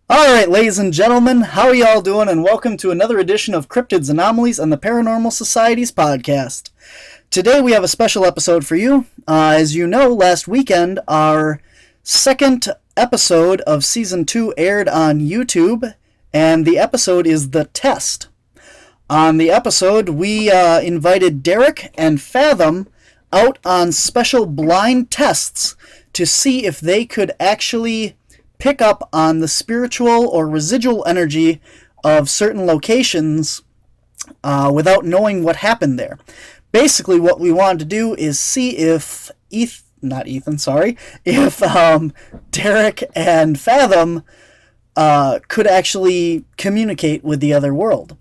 Alright, ladies and gentlemen, how are y'all doing? And welcome to another edition of Cryptids, Anomalies, and the Paranormal Society's podcast. Today we have a special episode for you. As you know, last weekend our second episode of Season 2 aired on YouTube, and the episode is The Test. On the episode, we invited Derek and Fathom out on special blind tests to see if they could actually pick up on the spiritual or residual energy of certain locations without knowing what happened there. Basically, what we wanted to do is see if if Derek and Fathom could actually communicate with the other world.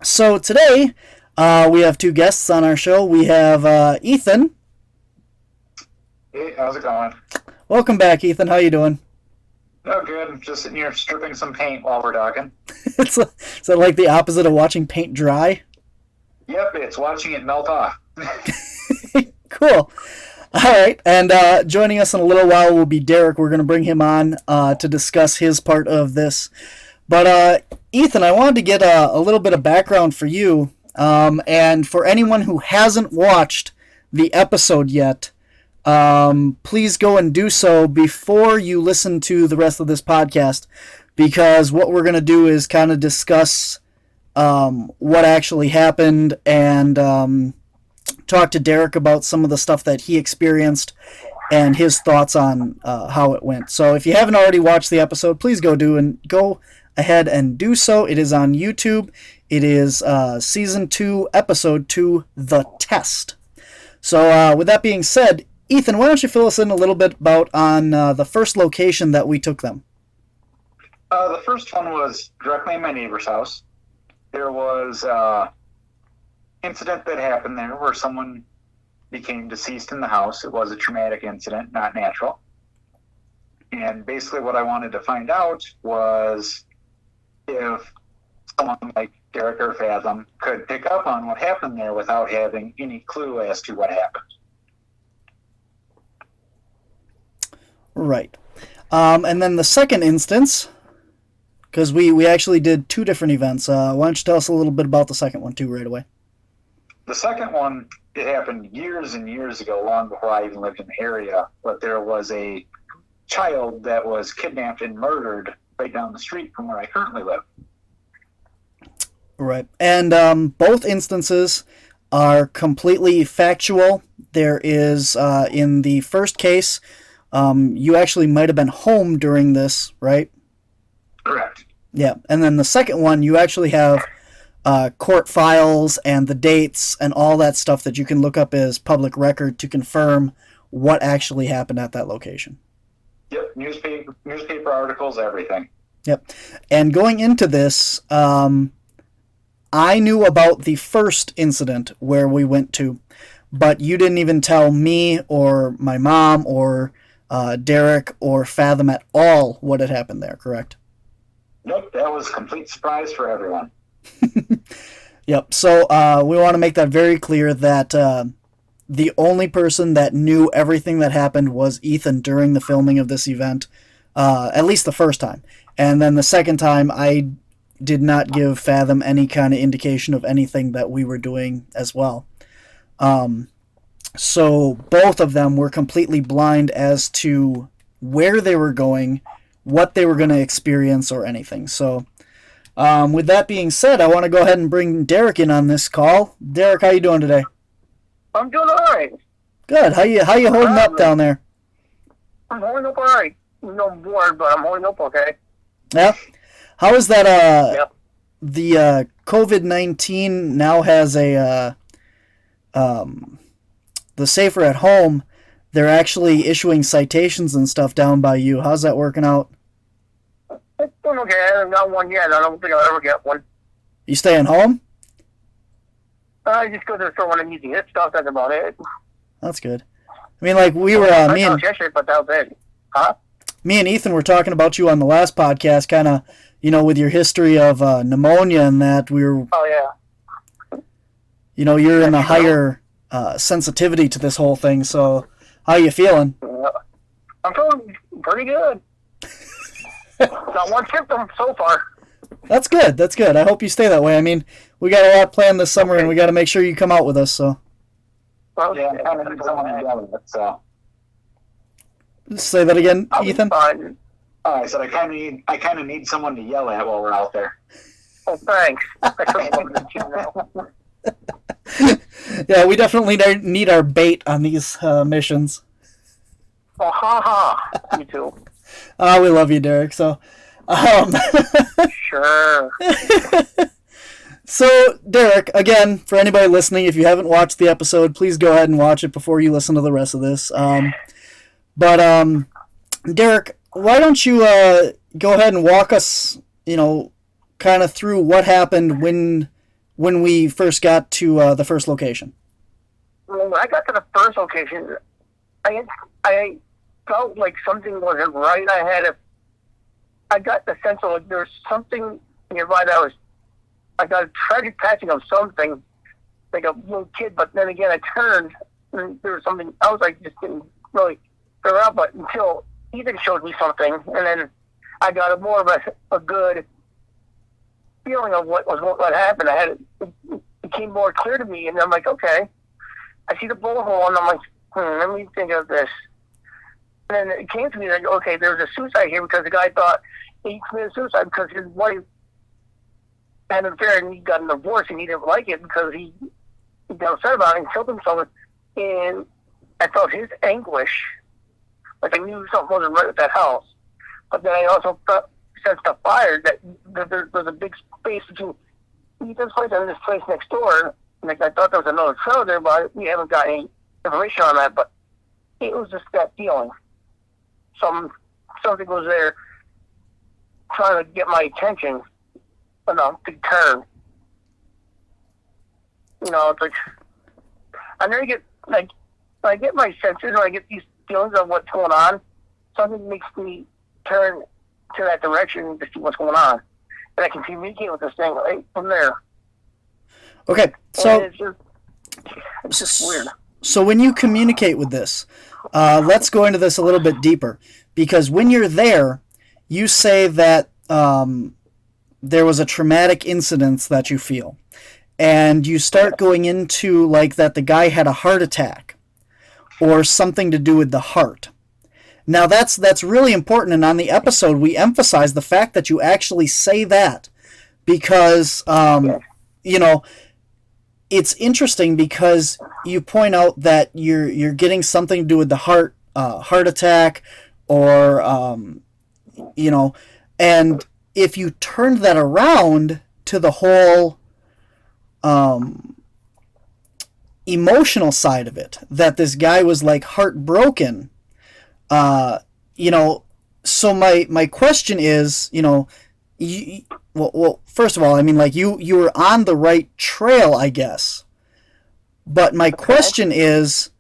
So today, we have two guests on our show. We have Ethan. Hey, how's it going? Welcome back, Ethan. How you doing? Oh, good. I'm just sitting here stripping some paint while we're talking. Is that like the opposite of watching paint dry? Yep, it's watching it melt off. Cool. All right, and joining us in a little while will be Derek. We're going to bring him on to discuss his part of this. But Ethan, I wanted to get a little bit of background for you, and for anyone who hasn't watched the episode yet, please go and do so before you listen to the rest of this podcast, because what we're going to do is kind of discuss what actually happened and talk to Derek about some of the stuff that he experienced and his thoughts on how it went. So if you haven't already watched the episode, please go ahead and do so. It is on YouTube. It is Season 2, Episode 2, The Test. So with that being said, Ethan, why don't you fill us in a little bit about on the first location that we took them? The first one was directly in my neighbor's house. There was an incident that happened there where someone became deceased in the house. It was a traumatic incident, not natural. And basically what I wanted to find out was if someone like Derek or Fathom could pick up on what happened there without having any clue as to what happened. Right. And then the second instance, because we actually did two different events. Why don't you tell us a little bit about the second one, too, right away? The second one, it happened years and years ago, long before I even lived in the area, but there was a child that was kidnapped and murdered right down the street from where I currently live. Right. And both instances are completely factual. There is, in the first case, you actually might have been home during this, right? Correct. Yeah. And then the second one, you actually have court files and the dates and all that stuff that you can look up as public record to confirm what actually happened at that location. Yep. Newspaper articles, everything. Yep. And going into this, I knew about the first incident where we went to, but you didn't even tell me or my mom or Derek or Fathom at all what had happened there, correct? Nope, that was a complete surprise for everyone. Yep, so we want to make that very clear that the only person that knew everything that happened was Ethan during the filming of this event, at least the first time. And then the second time, I did not give Fathom any kind of indication of anything that we were doing as well. So both of them were completely blind as to where they were going, what they were going to experience, or anything. So with that being said, I want to go ahead and bring Derek in on this call. Derek, how you doing today? I'm doing all right. Good. How you holding up down there? I'm holding up all right. I'm bored, but I'm holding up okay. Yeah. How is that? Yep. The COVID-19 now has a the Safer at Home. They're actually issuing citations and stuff down by you. How's that working out? It's doing okay. I haven't got one yet. I don't think I'll ever get one. You staying home? I just go to the store when I'm using it. Stuff. That's about it. That's good. I mean, like we were I saw yesterday, but that was it. Huh? Me and Ethan were talking about you on the last podcast, kind of, with your history of pneumonia and that. We were. Oh yeah. You're in a higher sensitivity to this whole thing. So, how you feeling? I'm feeling pretty good. Not one symptom so far. That's good. That's good. I hope you stay that way. I mean, we got a lot planned this summer, and we got to make sure you come out with us. So Well, Yeah, I kind of need someone to yell at it, so. say that again, I'll be Ethan. fine. I said I kind of need someone to yell at while we're out there. Oh, thanks. That's what I'm going to do now. Yeah, we definitely need our bait on these missions. Oh, ha ha. You too. We love you, Derek. So, Sure. so Derek, again, for anybody listening, if you haven't watched the episode, please go ahead and watch it before you listen to the rest of this. But Derek, why don't you go ahead and walk us, kind of through what happened when we first got to the first location. When I got to the first location, I felt like something wasn't right. I got the sense of like there was something nearby that I got a tragic passing of something, like a little kid. But then again, I turned and there was something else I just didn't really figure out. But until Ethan showed me something, and then I got a more of a good feeling of what happened. It became more clear to me, and I'm like, okay, I see the bullet hole, and I'm like, let me think of this. And then it came to me like, okay, there's a suicide here because the guy thought he committed suicide because his wife had an affair and he got a divorce and he didn't like it because he got upset about it and killed himself. And I felt his anguish, like I knew something wasn't right with that house. But then I also sensed a fire that there was a big space between Ethan's place and this place next door. Like I thought there was another trailer there, but we haven't got any information on that. But it was just that feeling. Something was there trying to get my attention enough to turn. It's like I never get like when I get my senses or I get these feelings of what's going on, something makes me turn to that direction to see what's going on. And I can communicate with this thing right from there. Okay, so it's just weird. So when you communicate with this, let's go into this a little bit deeper, because when you're there, you say that there was a traumatic incident that you feel, and you start going into like that the guy had a heart attack or something to do with the heart. Now that's really important, and on the episode we emphasize the fact that you actually say that because it's interesting because you point out that you're getting something to do with the heart attack, or and if you turned that around to the whole emotional side of it, that this guy was like heartbroken, so my question is, well, first of all, I mean, like you were on the right trail, I guess. But my question is,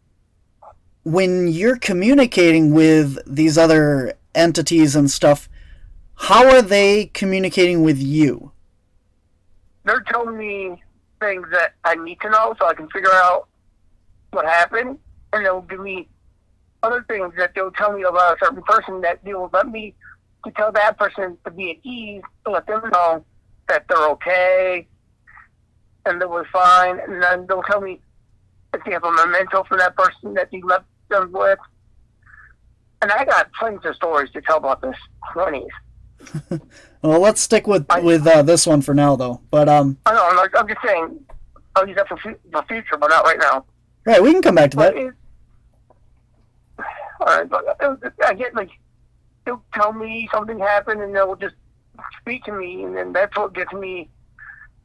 when you're communicating with these other entities and stuff, how are they communicating with you? They're telling me things that I need to know so I can figure out what happened, and they'll give me other things that they'll tell me about a certain person that they will let me to tell that person to be at ease, to let them know that they're okay and they were fine, and then they'll tell me if they have a memento for that person that they left them with. And I got plenty of stories to tell about this. Plenty. Well, let's stick with this one for now, though. But I know. I'm just saying. I'll use that for the future, but not right now. Right, we can come back to that. All right, but I get like they'll tell me something happened, and they'll just speak to me, and then that's what gets me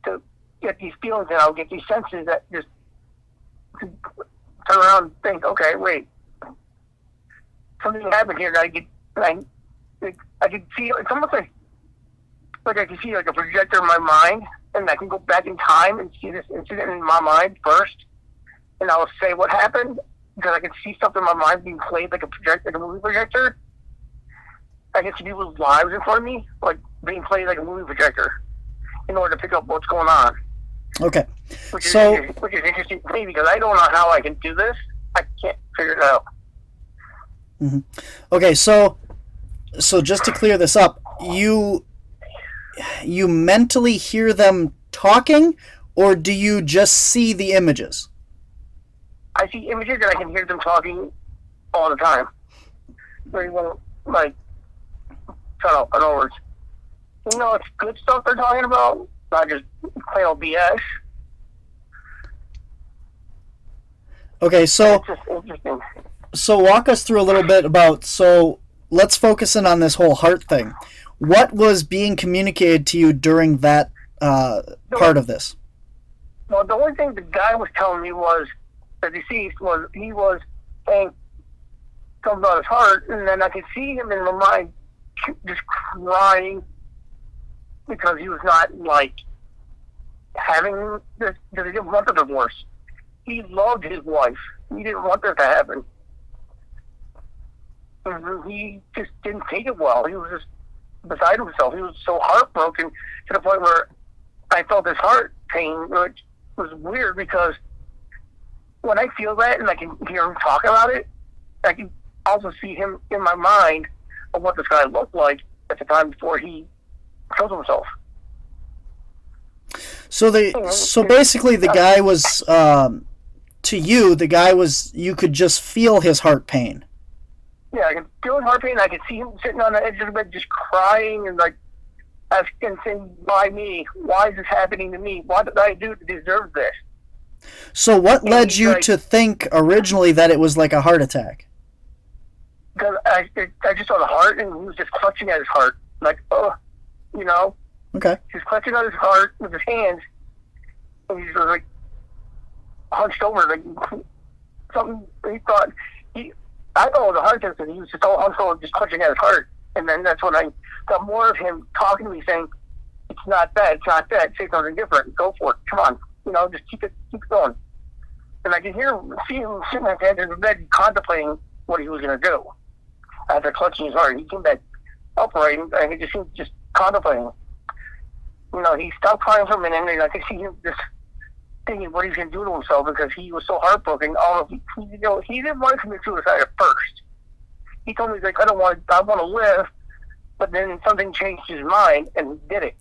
to get these feelings, and I'll get these senses that just turn around and think, okay, wait, something happened here that I can see. It's almost like I can see like a projector in my mind, and I can go back in time and see this incident in my mind first, and I'll say what happened because I can see stuff in my mind being played like a projector, like a movie projector. I can see people's lives in front of me, like being played like a movie projector, in order to pick up what's going on. Okay. Which is interesting to me because I don't know how I can do this. I can't figure it out. Mm-hmm. Okay, so just to clear this up, you mentally hear them talking, or do you just see the images? I see images and I can hear them talking all the time. They won't, like, shut up, in other words. You know, it's good stuff they're talking about, not just plain old BS. Okay, so It's just interesting. so walk us through a little bit about, so let's focus in on this whole heart thing. What was being communicated to you during that part of this? Well, the only thing the guy was telling me was, the deceased was, he was saying something about his heart, and then I could see him in my mind just crying because he was not, like, having this, because he didn't want the divorce. He loved his wife. He didn't want this to happen. And he just didn't take it well. He was just beside himself. He was so heartbroken to the point where I felt his heart pain, which was weird because when I feel that and I can hear him talk about it, I can also see him in my mind of what this guy looked like at the time before he killed himself. So basically the guy was to you, the guy was, you could just feel his heart pain. Yeah, I could feel his heart pain. I could see him sitting on the edge of the bed just crying and like asking, saying, why me? Why is this happening to me? What did I do to deserve this? So what led you to think originally that it was like a heart attack? Because I just saw the heart, and he was just clutching at his heart. Like, oh, you know? Okay. He's clutching at his heart with his hands, and he's just like hunched over, like something. He thought, I thought it was a heart attack, and he was just all hunched over, just clutching at his heart. And then that's when I got more of him talking to me, saying, it's not that, say something different, go for it, come on. You know, just keep it going. And I could see him sitting at the edge of the bed contemplating what he was going to do. After clutching his heart, he came back upright, and I could just see him just contemplating. You know, he stopped crying for a minute, and I could see him just thinking what he's going to do to himself because he was so heartbroken. He didn't want to commit suicide at first. He told me, he's like, I want to live, but then something changed his mind, and he did it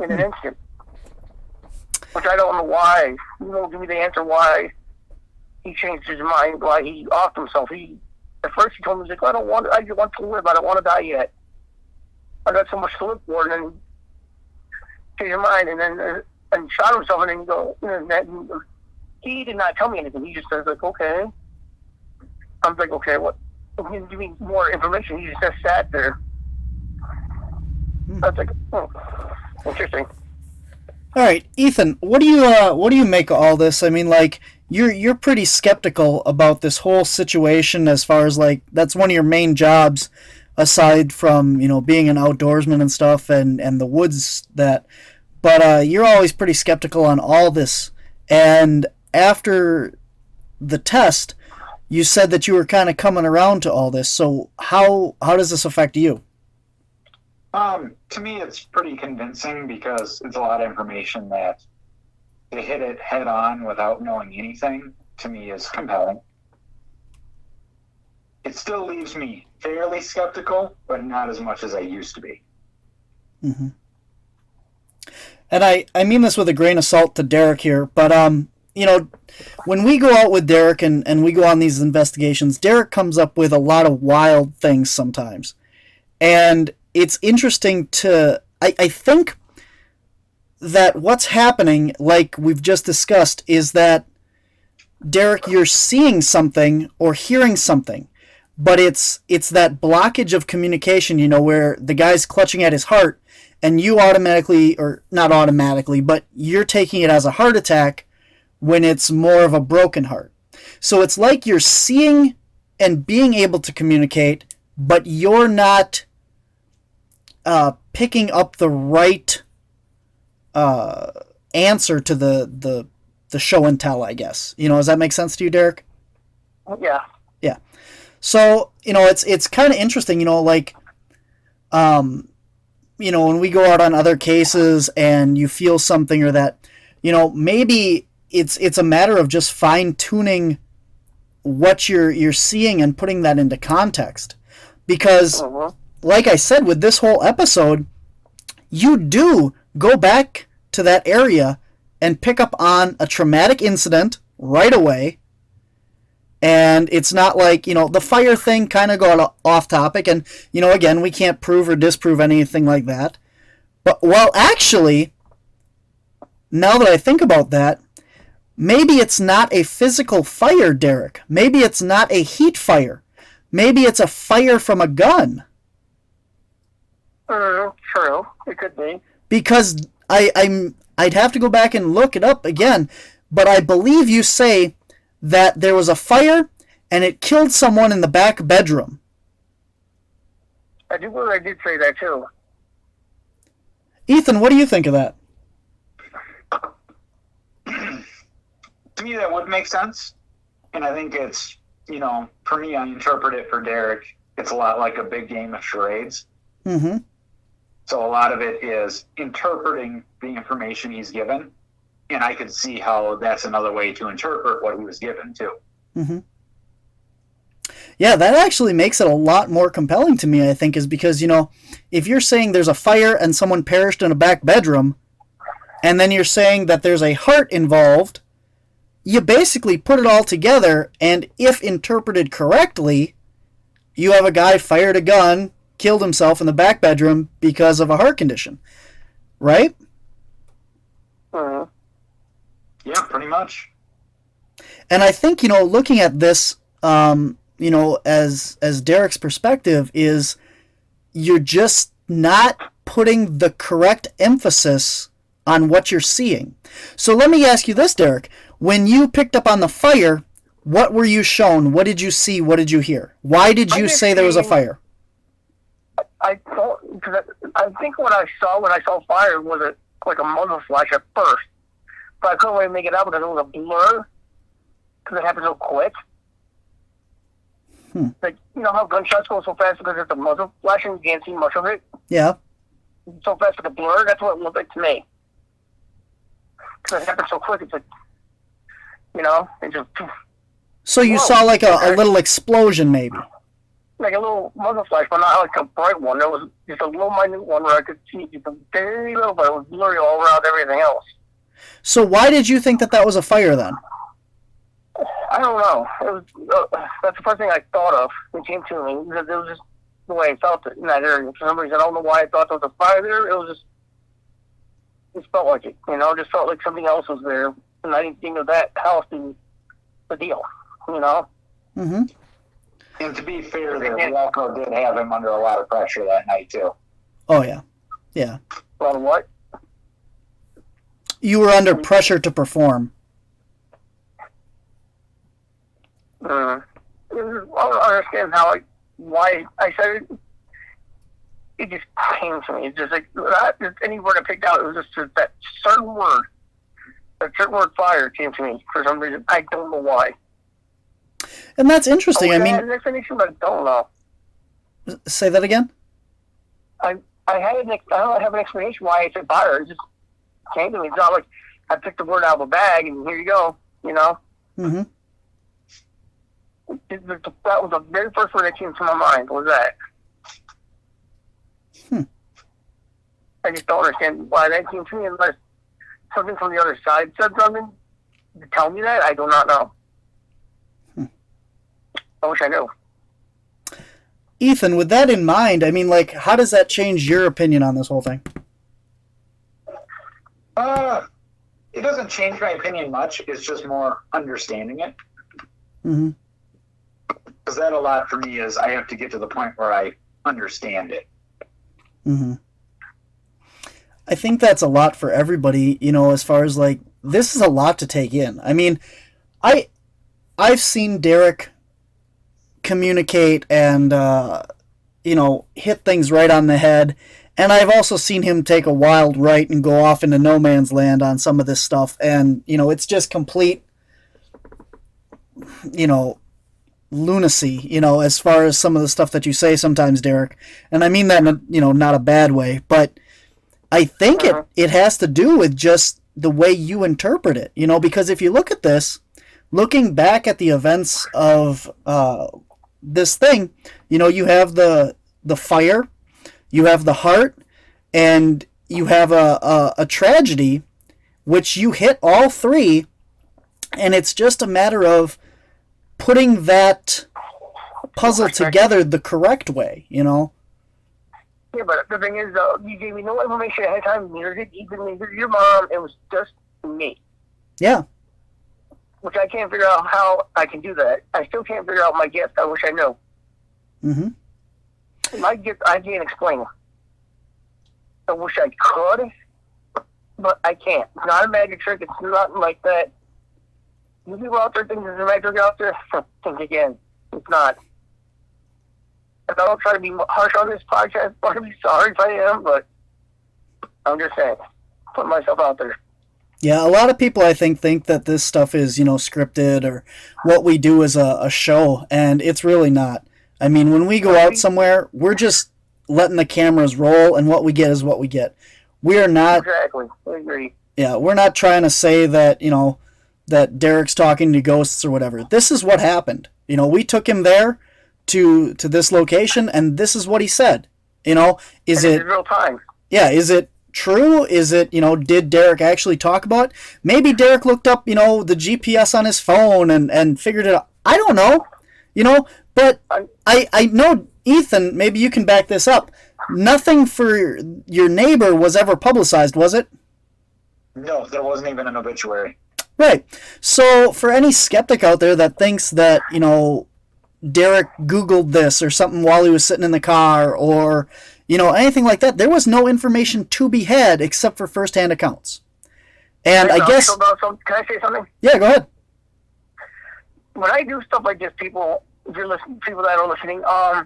in an instant. Which I don't know why. He won't give me the answer why he changed his mind, why he offed himself. At first he told me, he's like, I just want to live, I don't want to die yet. I got so much to live for, and then changed his mind, and then and shot himself, and then he did not tell me anything. He just says, like, okay. I'm like, okay, what? He didn't give me more information. He just sat there. I was like, oh, interesting. All right, Ethan, what do you make of all this? I mean, like, you're pretty skeptical about this whole situation as far as, like, that's one of your main jobs aside from, you know, being an outdoorsman and stuff and the woods but you're always pretty skeptical on all this. And after the test, you said that you were kind of coming around to all this. So how does this affect you? To me, it's pretty convincing because it's a lot of information that to hit it head on without knowing anything, to me, is compelling. It still leaves me fairly skeptical, but not as much as I used to be. Mm-hmm. And I mean this with a grain of salt to Derek here, but you know, when we go out with Derek and we go on these investigations, Derek comes up with a lot of wild things sometimes. And it's interesting I think that what's happening, like we've just discussed, is that, Derek, you're seeing something or hearing something, but it's that blockage of communication, you know, where the guy's clutching at his heart, and you automatically, or not automatically, but you're taking it as a heart attack when it's more of a broken heart. So it's like you're seeing and being able to communicate, but you're not picking up the right answer to the show and tell, I guess. You know, does that make sense to you, Derek? Yeah. Yeah. So, you know, it's kind of interesting, you know, like, you know, when we go out on other cases and you feel something or that, you know, maybe it's a matter of just fine-tuning what you're seeing and putting that into context. Because like I said, with this whole episode, you do go back to that area and pick up on a traumatic incident right away. And it's not like, the fire thing kind of got off topic. And, again, we can't prove or disprove anything like that. But, well, actually, now that I think about that, maybe it's not a physical fire, Derek. Maybe it's not a heat fire. Maybe it's a fire from a gun. True. It could be. Because I'd have to go back and look it up again. But I believe you say that there was a fire and it killed someone in the back bedroom. I do believe I did say that too. Ethan, what do you think of that? To me, that would make sense. And I think it's, for me, I interpret it for Derek, it's a lot like a big game of charades. Mm-hmm. So a lot of it is interpreting the information he's given. And I could see how that's another way to interpret what he was given, too. Mm-hmm. Yeah, that actually makes it a lot more compelling to me, I think, is because, if you're saying there's a fire and someone perished in a back bedroom, and then you're saying that there's a heart involved, you basically put it all together, and if interpreted correctly, you have a guy fired a gun, killed himself in the back bedroom because of a heart condition. Right? Uh-huh. Yeah, pretty much. And I think, looking at this, as Derek's perspective is you're just not putting the correct emphasis on what you're seeing. So let me ask you this, Derek. When you picked up on the fire, what were you shown? What did you see? What did you hear? Why did you say there was a fire? I think what I saw when I saw fire was like a muzzle flash at first. But I couldn't really make it out because it was a blur. Because it happened so quick. Like, how gunshots go so fast because it's a muzzle flash and you can't see much of it? Yeah. So fast like a blur, that's what it looked like to me. Because it happened so quick, it's like, it just... So you saw like a little explosion maybe? Like a little muzzle flash, but not like a bright one. There was just a little minute one where I could see just a very little, but it was blurry all around everything else. So why did you think that was a fire then? I don't know. It was that's the first thing I thought of when it came to me. Because it was just the way I felt it in that area. For some reason, I don't know why I thought there was a fire there. It just felt like it. It just felt like something else was there. And I didn't think of that house being the deal. Mm-hmm. And to be fair, the Walco did have him under a lot of pressure that night, too. Oh, yeah. Yeah. A lot of what? You were under pressure to perform. I don't understand why I said it. It just came to me. It's just like not just any word I picked out. It was just that certain word. That certain word, fire, came to me for some reason. I don't know why. And that's interesting. I mean, had an explanation, but I don't know. Say that again. I don't have an explanation why I said fire. It just came to me. It's not like I picked the word out of a bag and here you go. Mm-hmm. That was the very first word that came to my mind. Was that? I just don't understand why that came to me unless something from the other side said something to tell me that. I do not know. I wish I knew. Ethan, with that in mind, I mean, like, how does that change your opinion on this whole thing? It doesn't change my opinion much. It's just more understanding it. Mm-hmm. Because that a lot for me is I have to get to the point where I understand it. Mm-hmm. I think that's a lot for everybody, as far as, like, this is a lot to take in. I mean, I've seen Derek communicate and, hit things right on the head. And I've also seen him take a wild right and go off into no man's land on some of this stuff. And, it's just complete, lunacy, as far as some of the stuff that you say sometimes, Derek. And I mean that in not a bad way. But I think it has to do with just the way you interpret it, because if you look at this, looking back at the events of this thing, you have the fire you have the heart, and you have a tragedy, which you hit all three, and it's just a matter of putting that puzzle together the correct way, you know? Yeah, but the thing is, you gave me no information ahead of time. Neither did your mom. It was just me. Yeah. Which I can't figure out how I can do that. I still can't figure out my gift. I wish I knew. Mm-hmm. My gift, I can't explain. I wish I could, but I can't. It's not a magic trick. It's nothing like that. You people out there think there's a magic out there? Think again. It's not. And I don't try to be harsh on this podcast. I'm sorry if I am, but I'm just saying. Put myself out there. Yeah, a lot of people, I think that this stuff is, you know, scripted, or what we do is a show, and it's really not. I mean, when we go out somewhere, we're just letting the cameras roll, and what we get is what we get. We are not... Exactly. I agree. Yeah, we're not trying to say that, you know, that Derek's talking to ghosts or whatever. This is what happened. You know, we took him there to this location, and this is what he said. You know, is it... real time. Yeah, is it true? Is it, you know, did Derek actually talk about it? Maybe Derek looked up, you know, the GPS on his phone and figured it out. I don't know, you know, but I know, Ethan, maybe you can back this up. Nothing for your neighbor was ever publicized, was it? No, there wasn't even an obituary. Right. So for any skeptic out there that thinks that, you know, Derek Googled this or something while he was sitting in the car, or, you know, anything like that, there was no information to be had except for first-hand accounts. And I guess... Can I say something? Yeah, go ahead. When I do stuff like this, people, if you're listening, people that are listening, I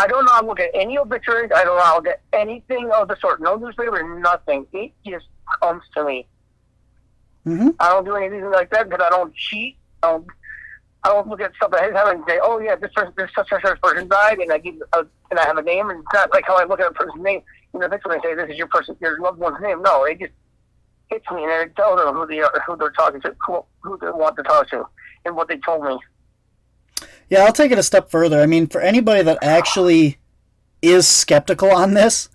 don't know how to look at any obituaries. I don't know how to look at anything of the sort. No newspaper, nothing. It just comes to me. Mm-hmm. I don't do anything like that because I don't cheat. I don't look at stuff ahead of time and say, "Oh yeah, this such person died," and I have a name. And it's not like how I look at a person's name. You know, that's when I say this is your loved one's name. No, it just hits me, and I tell them who they are, who they're talking to, who they want to talk to, and what they told me. Yeah, I'll take it a step further. I mean, for anybody that actually is skeptical on this,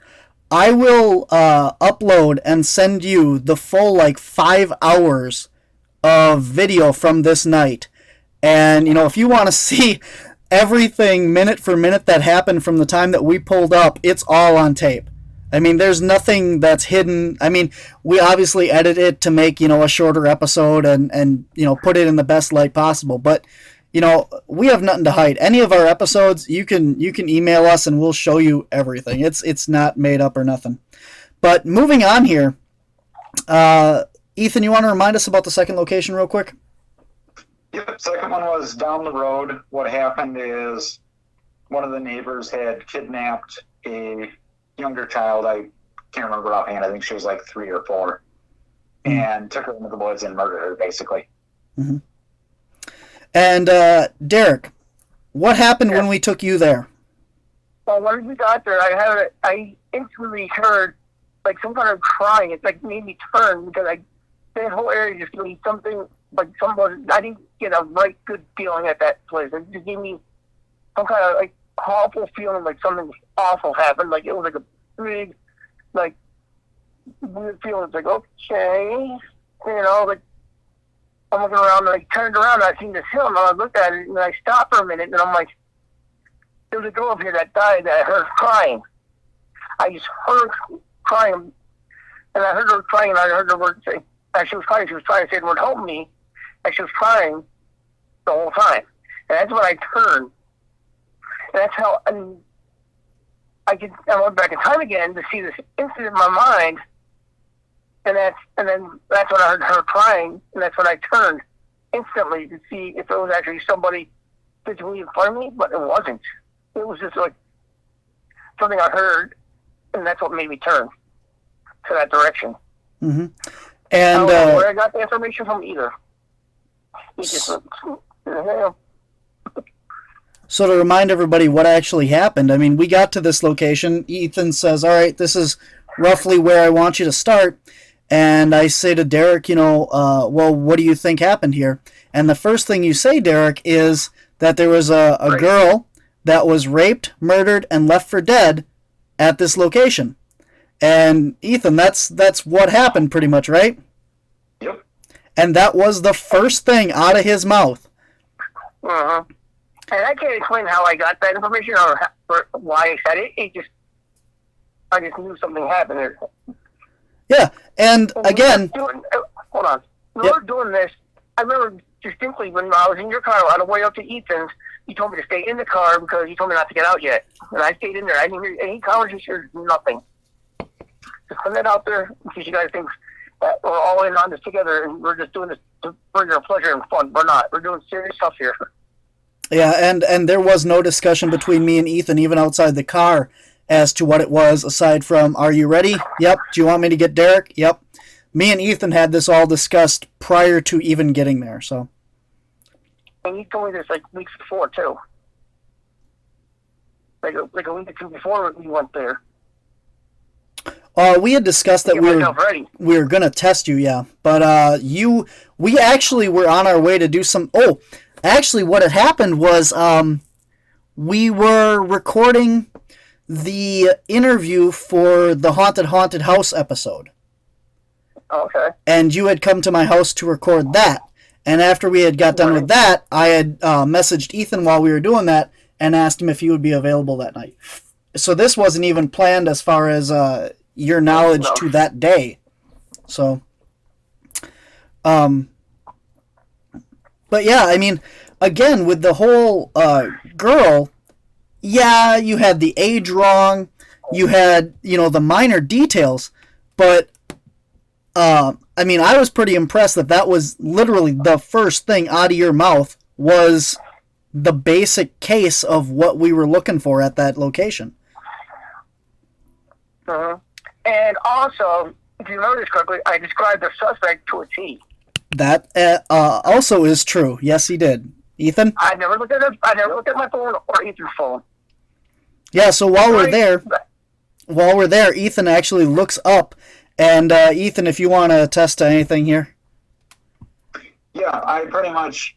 I will upload and send you the full, like, 5 hours of video from this night. And, you know, if you want to see everything minute for minute that happened from the time that we pulled up, it's all on tape. I mean, there's nothing that's hidden. I mean, we obviously edit it to make, you know, a shorter episode and you know, put it in the best light possible. But, you know, we have nothing to hide. Any of our episodes, you can email us and we'll show you everything. It's not made up or nothing. But moving on here, Ethan, you want to remind us about the second location real quick? Yep, second one was down the road. What happened is one of the neighbors had kidnapped a younger child. I can't remember offhand. I think she was like 3 or 4. Mm-hmm. And took her into the woods and murdered her, basically. Mm-hmm. And, Derek, what happened when we took you there? Well, when we got there, I instantly heard, like, some kind of crying. It, like, made me turn because that whole area just gave me something, like, I didn't get a right good feeling at that place. It just gave me some kind of, like, awful feeling, like something awful happened. Like, it was like a big, like, weird feeling. It's like, okay, you know, like, I'm looking around, and I turned around, and I seen this hill, and I looked at it, and I stopped for a minute, and I'm like, there was a girl up here that died that I heard crying. I just heard crying, and I heard her crying, and I heard the word say, as she was crying to say the word, help me, and she was crying the whole time. And that's when I turned. And that's how, and I went back in time again to see this incident in my mind, and then that's when I heard her crying, and that's when I turned instantly to see if it was actually somebody physically in front of me, but it wasn't. It was just like something I heard, and that's what made me turn to that direction. Mm-hmm. And I don't know where I got the information from either. It just So to remind everybody what actually happened, I mean, we got to this location. Ethan says, all right, this is roughly where I want you to start. And I say to Derek, you know, well, what do you think happened here? And the first thing you say, Derek, is that there was a girl that was raped, murdered, and left for dead at this location. And Ethan, that's what happened pretty much, right? Yep. And that was the first thing out of his mouth. Uh-huh. And I can't explain how I got that information or why I said it. I just knew something happened there. Yeah, and again... Hold on. We were doing this. I remember distinctly when I was in your car on the way up to Ethan's, you told me to stay in the car because you told me not to get out yet. And I stayed in there. I didn't hear any conversation, nothing. Just putting that out there in case you guys think that we're all in on this together and we're just doing this for your pleasure and fun. We're not. We're doing serious stuff here. Yeah, and there was no discussion between me and Ethan, even outside the car, as to what it was, aside from, are you ready? Yep. Do you want me to get Derek? Yep. Me and Ethan had this all discussed prior to even getting there, so. And you told me this like weeks before, too. Like a week or two before we went there. We had discussed that we were going to test you, yeah. But we actually were on our way to do some... Oh, actually what had happened was we were recording the interview for the Haunted House episode. Okay. And you had come to my house to record that. And after we had got done with that, I had messaged Ethan while we were doing that and asked him if he would be available that night. So this wasn't even planned as far as your knowledge to that day. So, but yeah, I mean, again, with the whole girl, yeah, you had the age wrong, you had, the minor details, but, I mean, I was pretty impressed that was literally the first thing out of your mouth was the basic case of what we were looking for at that location. Uh-huh. And also, if you remember this correctly, I described the suspect to a T. That also is true. Yes, he did. Ethan? I never looked at my phone or Ethan's phone. Yeah, so while we're there, Ethan actually looks up. And Ethan, if you want to attest to anything here. Yeah, I pretty much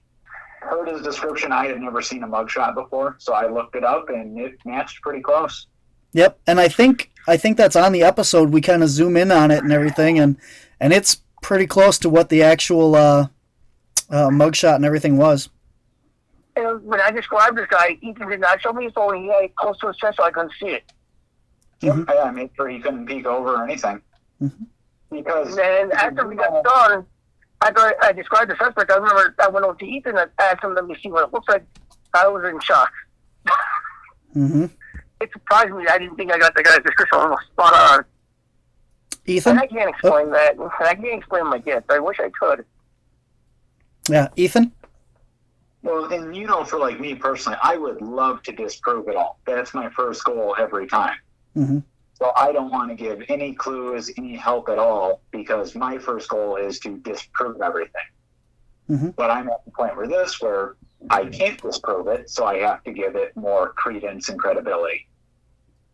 heard his description. I had never seen a mugshot before, so I looked it up, and it matched pretty close. Yep, and I think that's on the episode. We kind of zoom in on it and everything, and it's pretty close to what the actual mugshot and everything was. And when I described this guy, Ethan did not show me his phone. He had it close to his chest so I couldn't see it. Mm-hmm. Yeah, I made sure he couldn't peek over or anything. Mm-hmm. Because then after we got done, after I described the suspect, I remember I went over to Ethan and asked him, let me see what it looks like. I was in shock. Mm-hmm. It surprised me. I didn't think I got the guy's description almost spot on. Ethan? And I can't explain that. And I can't explain my gift. I wish I could. Yeah, Ethan? Well, and for like me personally, I would love to disprove it all. That's my first goal every time. Mm-hmm. So I don't want to give any clues, any help at all, because my first goal is to disprove everything. Mm-hmm. But I'm at the point where I can't disprove it, so I have to give it more credence and credibility.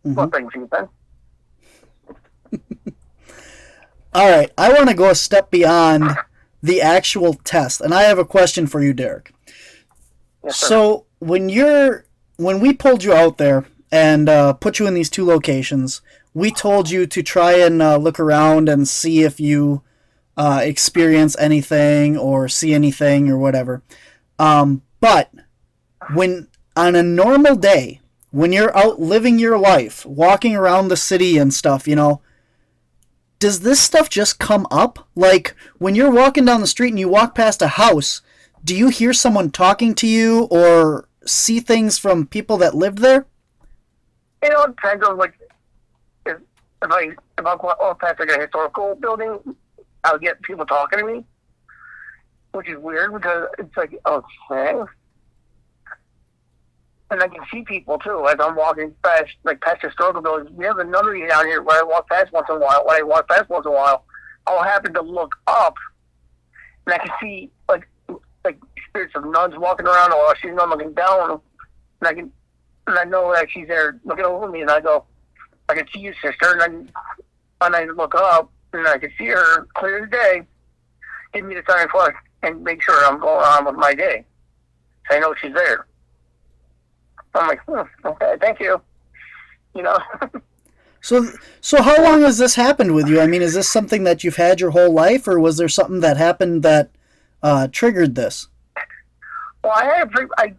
Mm-hmm. Well, thanks, Ethan. All right, I want to go a step beyond the actual test, and I have a question for you, Derek. Yes, sir. So when we pulled you out there and put you in these two locations, we told you to try and look around and see if you experience anything or see anything or whatever. But when on a normal day, when you're out living your life, walking around the city and stuff, does this stuff just come up? Like when you're walking down the street and you walk past a house, do you hear someone talking to you or see things from people that lived there? It depends on if I walk past like a historical building, I'll get people talking to me, which is weird because it's like, okay. And I can see people too as I'm walking past historical buildings. We have a nunnery down here where I walk past once in a while. When I walk past once in a while, I'll happen to look up and I can see like spirits of nuns walking around, or I see a nun looking down, and I know that she's there looking over me, and I go, I can see you, sister, and I look up and I can see her clear as day, give me the time for and make sure I'm going on with my day. So I know she's there. I'm like, okay, thank you. So how long has this happened with you? I mean, is this something that you've had your whole life, or was there something that happened that triggered this? Well, I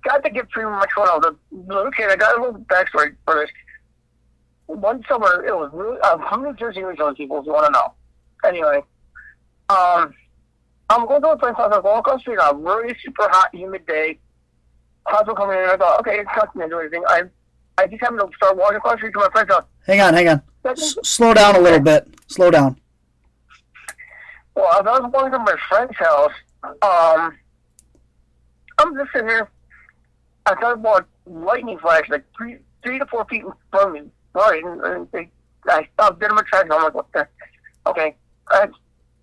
got to get pretty much when I was a little kid. I got a little backstory for this. One summer, it was really, I'm New Jersey original people, if you want to know. Anyway, I'm going to a friend's house. I'm going across the street on a really super hot, humid day. Clouds were coming in, and I thought, okay, it's not going to do anything. I just happened to start walking across the street to my friend's house. Hang on. Slow down a little bit. Slow down. Well, as I was walking to my friend's house, I'm just sitting here. I thought about lightning flash, like 3 to 4 feet in front of me. Right, and I stopped dead in my tracks. I'm like, what the? Okay, that's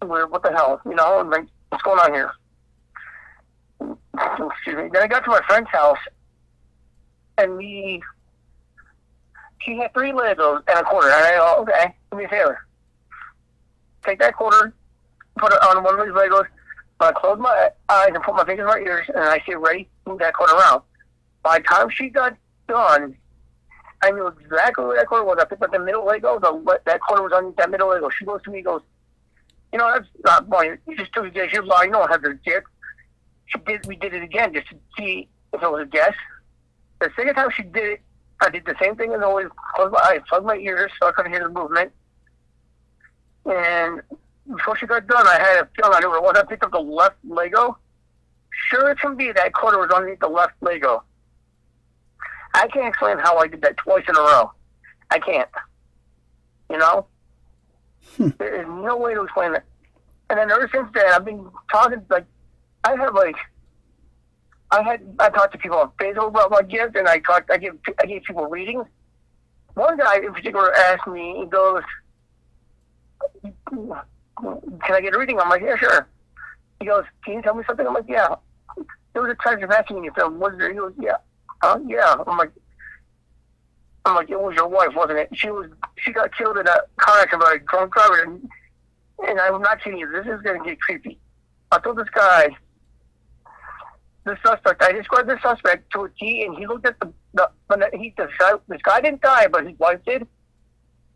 weird. What the hell? You know, and like, what's going on here? Excuse me. Then I got to my friend's house, and she had 3 Legos and a quarter. And I go, okay, do me a favor. Take that quarter, put it on one of these Legos. I close my eyes and put my fingers in my ears, and I say, ready, move that quarter around. By the time she got done, I knew exactly where that quarter was. I picked up the middle Lego. That quarter was on that middle Lego. She goes to me, goes, you know, that's not funny. You just took a guess. You're lying. You don't have to guess. We did it again just to see if it was a guess. The second time she did it, I did the same thing as always. Closed my eyes, plugged my ears so I couldn't hear the movement. And before she got done, I had a feeling I knew where it was. I picked up the left Lego. Sure as can be, that quarter was underneath the left Lego. I can't explain how I did that twice in a row. I can't. You know? There is no way to explain that. And then ever since then, I've been talking, like, I talked to people on Facebook about my gift, and I gave people readings. One guy in particular asked me, he goes, can I get a reading? I'm like, yeah, sure. He goes, can you tell me something? I'm like, yeah. There was a treasure matching in your film. Was there? He goes, yeah. Yeah. I'm like, it was your wife, wasn't it? She got killed in a car accident by a drunk driver, and I'm not kidding you. This is going to get creepy. I told this guy, I described the suspect to a T, and he looked at this guy didn't die, but his wife did.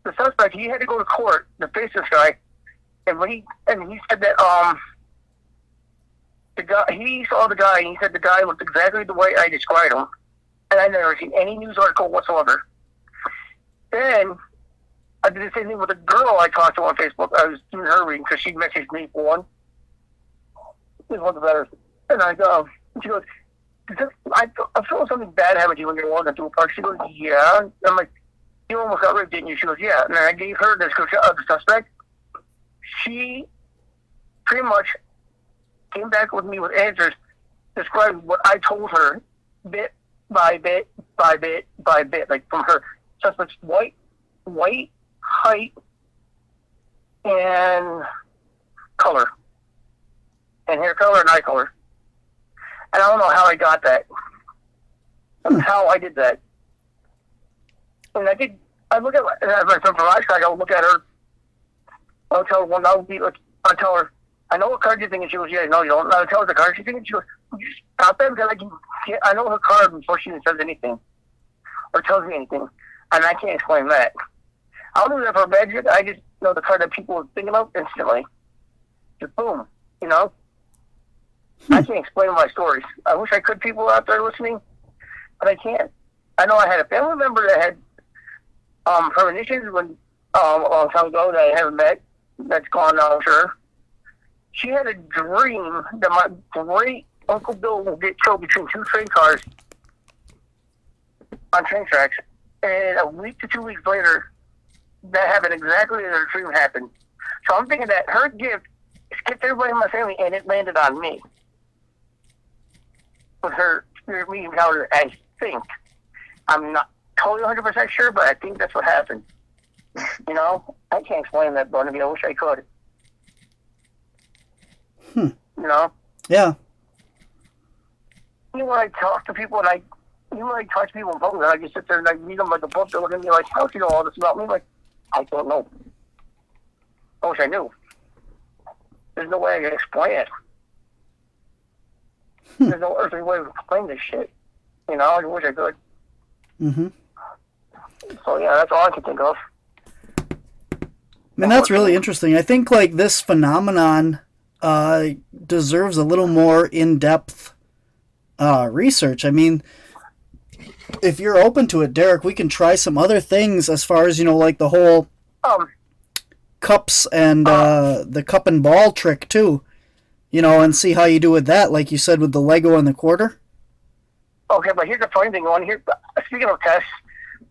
The suspect, he had to go to court to face this guy, and he said that he saw the guy, and he said the guy looked exactly the way I described him, and I've never seen any news article whatsoever. Then I did the same thing with a girl I talked to on Facebook. I was doing her reading because she messaged me for one. This one's better. And I go, she goes, I feel something bad happened to you when you're walking through a park. She goes, yeah. I'm like, you almost got raped, didn't you? She goes, yeah. And then I gave her the description of the suspect. She pretty much came back with me with answers, describing what I told her bit by bit by bit by bit, like from her suspect's weight, height, and color, and hair color and eye color. And I don't know how I got that, how I did that. And I look at my friend from Alaska, I go look at her. I'll tell her one, I'll tell her, I know what card you think, and she goes, yeah, no, you don't. I'll tell her the card she thinks, and she goes, would you stop that? Because I know her card before she even says anything, or tells me anything, and I can't explain that. I don't do that for magic, I just know the card that people are thinking of instantly. Just boom, you know? I can't explain my stories. I wish I could, people out there listening, but I can't. I know I had a family member that had premonitions when a long time ago that I haven't met. That's gone now, I'm sure. She had a dream that my great Uncle Bill will get killed between 2 train cars on train tracks. And a week to 2 weeks later, that happened exactly as her dream happened. So I'm thinking that her gift skipped everybody in my family and it landed on me. With her spirit medium power, I think. I'm not totally 100% sure, but I think that's what happened. You know? I can't explain that, Barnaby. I wish I could. You know? Yeah. You know, when I talk to people, and when I talk to people in public, and I just sit there and I read them like a book, they're looking at me like, how do you know all this about me? Like, I don't know. I wish I knew. There's no way I can explain it. There's no earthly way to explain this shit. You know, I wish I could. Mm-hmm. So, yeah, that's all I can think of. I mean, that's really interesting. I think like this phenomenon deserves a little more in-depth research. I mean, if you're open to it, Derek, we can try some other things as far as, like the whole cups and the cup and ball trick too, and see how you do with that, like you said with the Lego and the quarter. Okay, but here's the funny thing. Speaking of tests,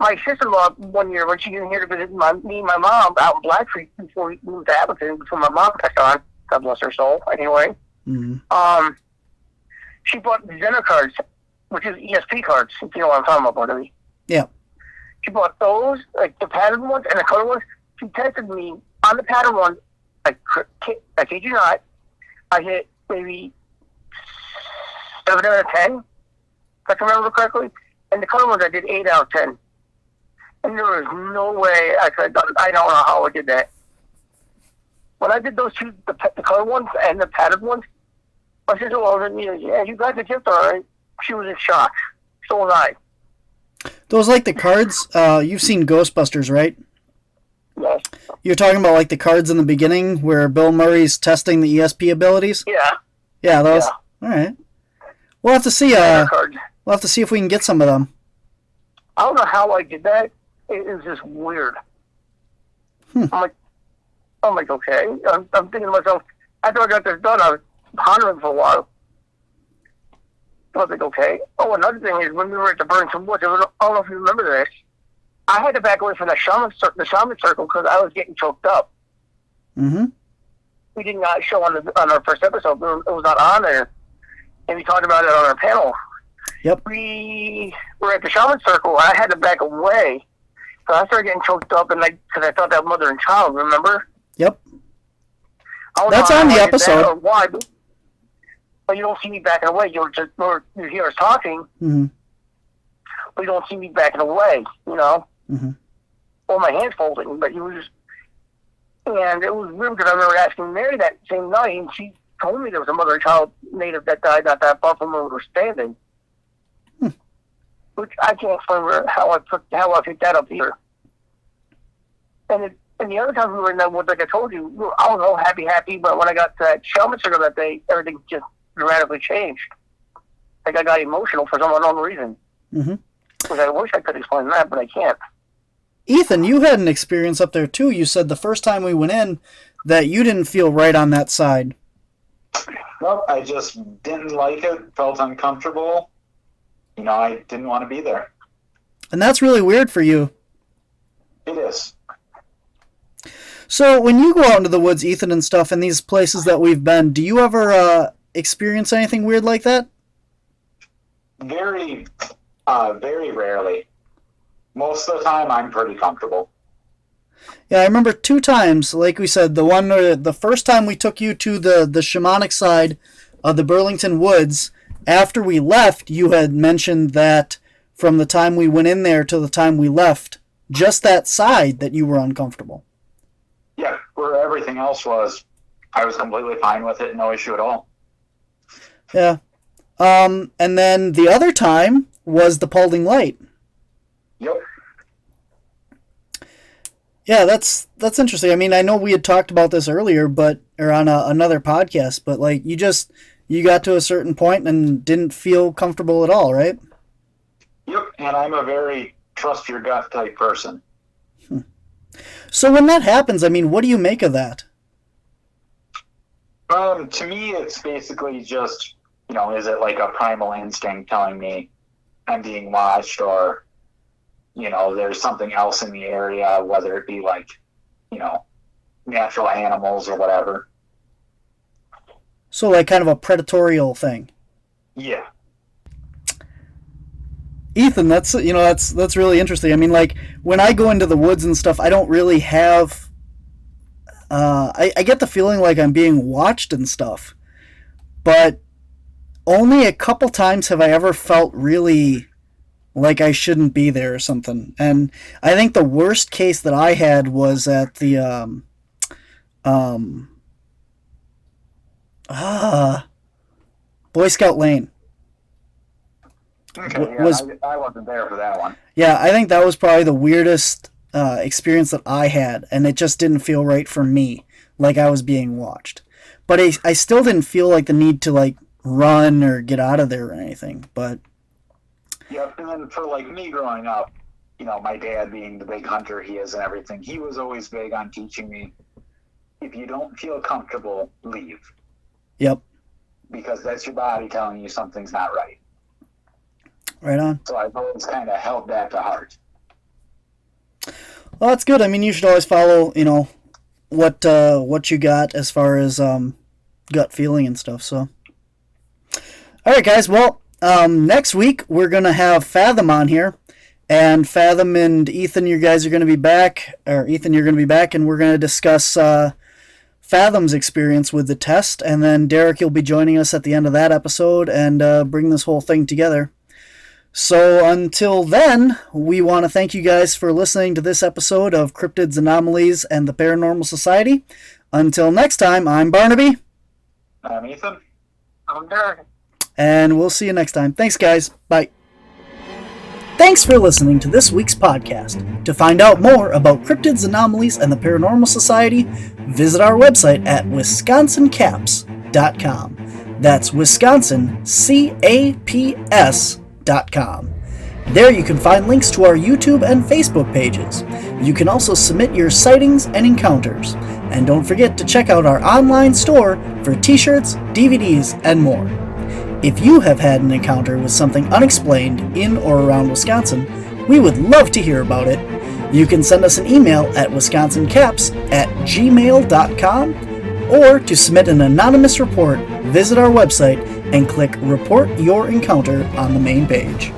my sister-in-law one year, when she came here to visit me and my mom out in Blackfeet before we moved to Appleton, before my mom passed on, God bless her soul, anyway, she bought Xena cards, which is ESP cards, if you know what I'm talking about, Barnaby. Yeah. She bought those, like the pattern ones and the color ones. She tested me on the pattern ones. I kid you not, I hit maybe 7 out of 10, if I can remember correctly. And the color ones, I did 8 out of 10. And there was no way I could have done. I don't know how I did that. When I did those two, the color ones and the pattern ones, my sister was me, yeah, you got the gift all right. She was in shock. So was I. Those like the cards, you've seen Ghostbusters, right? Yes. You're talking about like the cards in the beginning where Bill Murray's testing the ESP abilities? Yeah. Yeah, those. Yeah. All right. We'll have to see. We'll have to see if we can get some of them. I don't know how I did that. It was just weird. I'm like, okay. I'm thinking to myself, after I got this done, I was pondering for a while. I was like, okay. Oh, another thing is when we were at the Burlington Woods, I don't know if you remember this. I had to back away from the shaman circle because I was getting choked up. Mm-hmm. We did not show on our first episode. It was not on there. And we talked about it on our panel. Yep. We were at the shaman circle. I had to back away. So I started getting choked up, and because I thought that mother and child, remember? Yep. That's on the episode. Or why, but you don't see me backing away. You hear us talking, but you don't see me backing away, Mm-hmm. Or my hands folding. But and it was weird because I remember asking Mary that same night, and she told me there was a mother and child native that died not that far from where we were standing. Which I can't explain how I picked that up either. And the other time we were in that woods, like I told you, I was all happy, but when I got to that shaman circle that day, everything just dramatically changed. Like I got emotional for some unknown reason. Mm-hmm. Which I wish I could explain that, but I can't. Ethan, you had an experience up there too. You said the first time we went in that you didn't feel right on that side. Nope, I just didn't like it, felt uncomfortable. I didn't want to be there. And that's really weird for you. It is. So when you go out into the woods, Ethan, and stuff, in these places that we've been, do you ever experience anything weird like that? Very, very rarely. Most of the time, I'm pretty comfortable. Yeah, I remember 2 times, like we said, the first time we took you to the shamanic side of the Burlington Woods. After we left, you had mentioned that from the time we went in there to the time we left, just that side that you were uncomfortable. Yeah, where everything else was, I was completely fine with it, no issue at all. Yeah. And then the other time was the Paulding Light. Yep. Yeah, that's interesting. I mean, I know we had talked about this earlier, or on another podcast, but like you got to a certain point and didn't feel comfortable at all, right? Yep, and I'm a very trust your gut type person. So when that happens, I mean, what do you make of that? To me, it's basically just, is it like a primal instinct telling me I'm being watched, or, there's something else in the area, whether it be like, natural animals or whatever. So like kind of a predatorial thing. Yeah. Ethan, that's really interesting. I mean, like when I go into the woods and stuff, I don't really have. I get the feeling like I'm being watched and stuff, but only a couple times have I ever felt really like I shouldn't be there or something. And I think the worst case that I had was at the Boy Scout Lane. Okay, yeah, I wasn't there for that one. Yeah, I think that was probably the weirdest experience that I had, and it just didn't feel right for me, like I was being watched. But I still didn't feel like the need to like run or get out of there or anything. But Yep, and then for like me growing up, you know, my dad being the big hunter he is and everything, he was always big on teaching me, if you don't feel comfortable, leave. yep, Because that's your body telling you something's not right. right on. So I've always kind of held that to heart. Well, that's good. I mean, you should always follow, you know, what you got as far as gut feeling and stuff. So, all right, guys. Well, next week we're gonna have Fathom on here, and Fathom and Ethan, you guys are gonna be back, or Ethan, you're gonna be back, and we're gonna discuss Fathom's experience with the test, and then Derek, you'll be joining us at the end of that episode and bring this whole thing together. So until then, we want to thank you guys for listening to this episode of Cryptids, Anomalies, and the Paranormal Society. Until next time, I'm Barnaby. I'm Ethan. I'm Derek. And we'll see you next time. Thanks, guys. Bye. Thanks for listening to this week's podcast. To find out more about Cryptids, Anomalies, and the Paranormal Society, visit our website at wisconsincaps.com. That's Wisconsin, CAPS.com. There you can find links to our YouTube and Facebook pages. You can also submit your sightings and encounters. And don't forget to check out our online store for t-shirts, DVDs, and more. If you have had an encounter with something unexplained in or around Wisconsin, we would love to hear about it. You can send us an email at wisconsincaps@gmail.com, or to submit an anonymous report, visit our website and click Report Your Encounter on the main page.